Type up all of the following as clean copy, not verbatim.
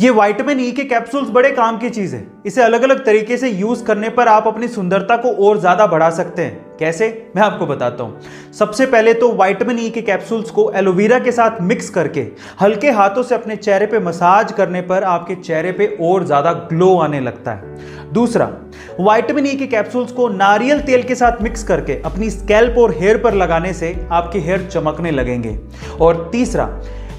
ये vitamin E के capsules बड़े काम की चीज है। इसे अलग अलग तरीके से यूज करने पर आप अपनी सुंदरता को और ज्यादा बढ़ा सकते हैं। कैसे, मैं आपको बताता हूं। सबसे पहले तो विटामिन ई के कैप्सूल्स को एलोवेरा के साथ मिक्स करके हल्के हाथों से अपने चेहरे पे मसाज करने पर आपके चेहरे पे और ज्यादा ग्लो आने लगता है। दूसरा, विटामिन ई के कैप्सूल्स को नारियल तेल के साथ मिक्स करके अपनी स्कैल्प और हेयर पर लगाने से आपके हेयर चमकने लगेंगे। और तीसरा,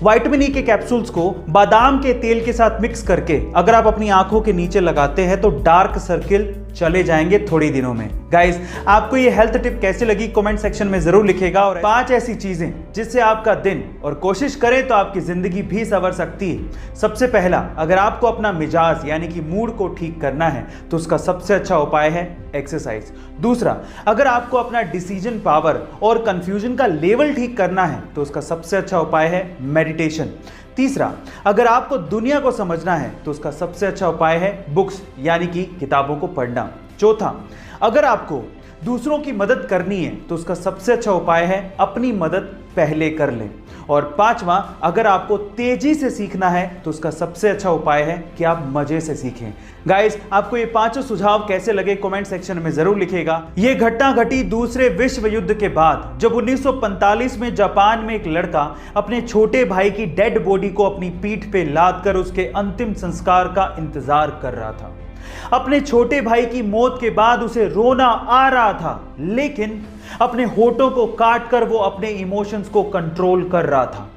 विटामिन ई के कैप्सूल्स को बादाम के तेल के साथ मिक्स करके अगर आप अपनी आंखों के नीचे लगाते हैं तो डार्क सर्किल चले जाएंगे थोड़ी दिनों में। गाइस, आपको ये हेल्थ टिप कैसे लगी कमेंट सेक्शन में जरूर लिखिएगा। और 5 ऐसी चीजें जिससे आपका दिन और कोशिश करें तो आपकी जिंदगी भी संवर सकती है। सबसे पहला, अगर आपको अपना मिजाज यानी कि मूड को ठीक करना है तो उसका सबसे अच्छा उपाय है एक्सरसाइज। दूसरा, अगर आपको अपना डिसीजन पावर और कंफ्यूजन का लेवल ठीक करना है तो उसका सबसे अच्छा उपाय है मेडिटेशन। तीसरा, अगर आपको दुनिया को समझना है तो उसका सबसे अच्छा उपाय है बुक्स यानी कि किताबों को पढ़ना। चौथा, अगर आपको दूसरों की मदद करनी है तो उसका सबसे अच्छा उपाय है अपनी मदद पहले कर लें। और पांचवा, अगर आपको तेजी से सीखना है तो उसका सबसे अच्छा उपाय है कि आप मजे से सीखें। गाइस, आपको ये 5 सुझाव कैसे लगे कमेंट सेक्शन में जरूर लिखिएगा। ये घटना घटी दूसरे विश्व युद्ध के बाद, जब 1945 में जापान में एक लड़का अपने छोटे भाई की डेड बॉडी को अपनी पीठ पे लाद कर उसके अंतिम संस्कार का इंतजार कर रहा था। अपने छोटे भाई की मौत के बाद उसे रोना आ रहा था, लेकिन अपने होठों को काट कर वो अपने इमोशंस को कंट्रोल कर रहा था।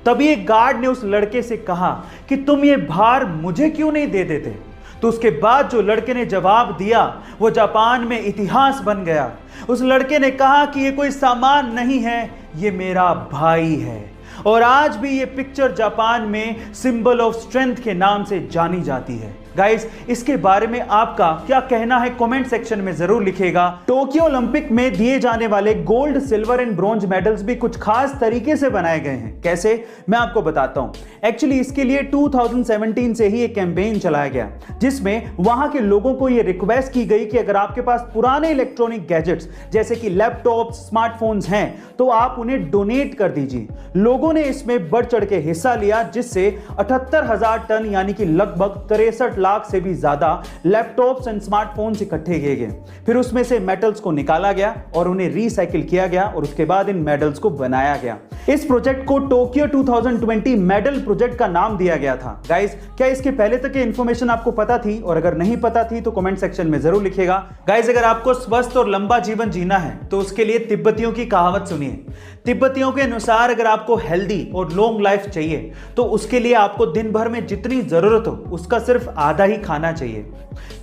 तभी एक गार्ड ने उस लड़के से कहा कि तुम ये भार मुझे क्यों नहीं दे देते। तो उसके बाद जो लड़के ने जवाब दिया वो जापान में इतिहास बन गया। उस लड़के ने कहा कि ये कोई सामान नहीं है, ये मेरा भाई है। और आज भी ये पिक्चर जापान में सिंबल ऑफ स्ट्रेंथ के नाम से जानी जाती है। गाइस, इसके बारे में आपका क्या कहना है कमेंट सेक्शन में जरूर लिखिएगा। टोक्यो ओलंपिक में दिए जाने वाले gold, silver and bronze medals भी कुछ खास तरीके से बनाए गए हैं। कैसे, मैं आपको बताता हूं। एक्चुअली इसके लिए 2017 से ही एक कैंपेन चलाया गया जिसमें वहां के लोगों को यह रिक्वेस्ट की गई कि अगर आपके पास पुराने इलेक्ट्रॉनिक गैजेट्स जैसे कि लैपटॉप, स्मार्टफोन्स हैं तो आप उन्हें डोनेट कर दीजिए। लोगों ने इसमें बढ़ चढ़ के हिस्सा लिया, जिससे 78,000 टन यानी कि लगभग 63 लाख से भी ज्यादा लैपटॉप्स एंड स्मार्टफोन्स इकट्ठे किए गए। फिर उसमें से मेटल्स को निकाला गया और उन्हें रिसाइकिल किया गया और उसके बाद इन मेडल्स को बनाया गया। इस प्रोजेक्ट को टोक्यो 2020 मेडल प्रोजेक्ट का नाम दिया गया था। गाइस, क्या इसके पहले तक की इंफॉर्मेशन आपको पता थी? और अगर नहीं पता थी तो कमेंट सेक्शन में जरूर लिखिएगा। गाइस, अगर आपको स्वस्थ और लंबा जीवन जीना है तो उसके लिए तिब्बतियों की कहावत सुनिए। तिब्बतियों के अनुसार अगर आपको हेल्दी और लॉन्ग लाइफ चाहिए तो उसके लिए आपको दिन भर में जितनी जरूरत हो उसका सिर्फ आधा ही खाना चाहिए।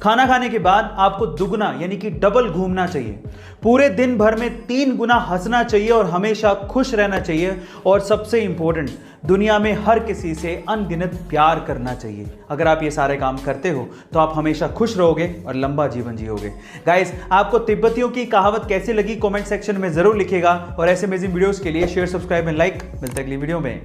खाना खाने के बाद आपको दुगना यानी कि डबल घूमना चाहिए। पूरे दिन भर में 3 गुना हंसना चाहिए और हमेशा खुश रहना चाहिए। और सबसे इंपॉर्टेंट, दुनिया में हर किसी से अनगिनत प्यार करना चाहिए। अगर आप ये सारे काम करते हो तो आप हमेशा खुश रहोगे और लंबा जीवन जियोगे। गाइस, आपको तिब्बतियों की कहावत कैसी लगी कमेंट सेक्शन में जरूर लिखिएगा। और ऐसे अमेजिंग वीडियोस के लिए शेयर, सब्सक्राइब एंड लाइक। मिलते हैं अगली वीडियो में।